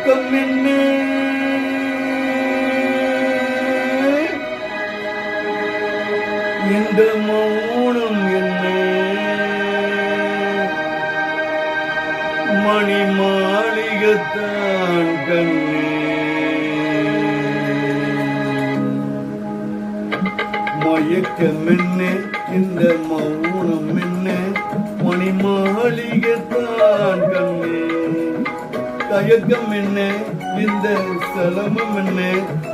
தயக்கம் என்ன இந்த மௌனம் என்ன மணி மாளிகத்தான் கண்ணே மயக்கம் என்ன இந்த மௌனம் என்ன மணி மாளிகத்தான் கண்ணே தயக்கம் என்ன இந்த சலமம் என்ன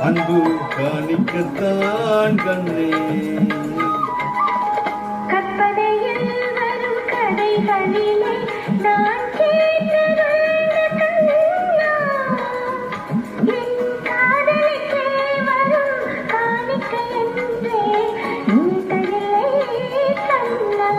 அன்பு காணிக்கத்தான் கண்ணே கற்பனையில் வரும் கதைகளிலே நான் கேட்டது கண்ணா என் காதலுக்கே வரும் காணிக்கை என்றே நீ தரலே கண்ணா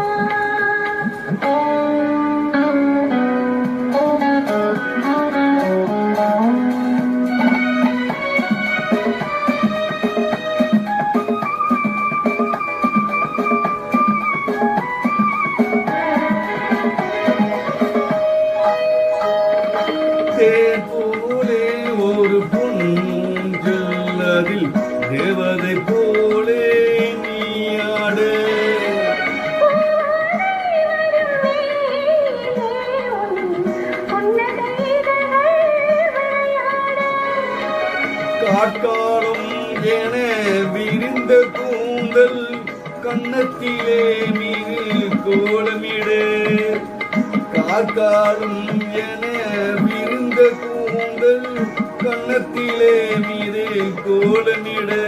போலே ஒரு பொன்னும் அதில் தேவதை போலே நீயாடு காட்காலம் என விரிந்த கூந்தல் கன்னத்திலே மீது கோலமிடு காட்காலம் என விரிந்த கூந்தல் கன்னத்திலே மீது கோலமிடு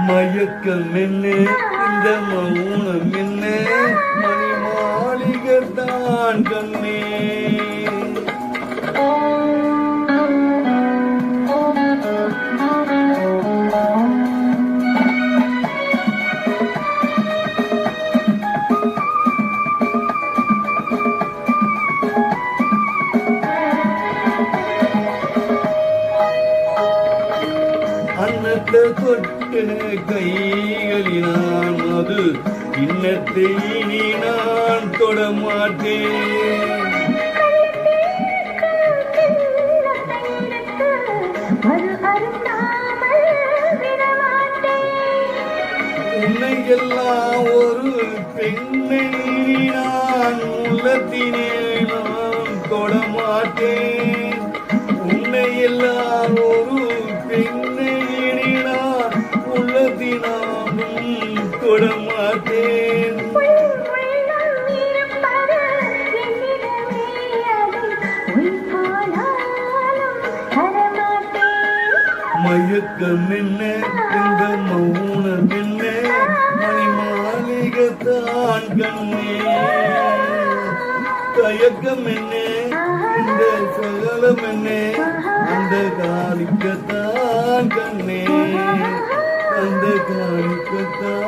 மயக்கம் என்ன இந்த மௌனம் என்ன மணி மாளிகத்தான் கண்ணே அன்னத்தை தொட்ட கைகளினான் அது இன்னத்தை இனி நான் தொடமாட்டேன் உன்னை எல்லாம் ஒரு பெண்ணை நான் உள்ளத்தினே நான் தொடமாட்டேன் உன்னை எல்லாம் ஒரு பெண்ணை நான் உள்ளத்தினாலும் தொடமாட்டேன் மயக்கம் என்ன இந்த மௌனம் என்ன மணி மாளிகத்தான் கண்ணே தயக்கம் என்ன இந்த சகலம் என்ன அந்த காணிக்கத்தான் கண்ணே அந்த காணிக்கத்தான்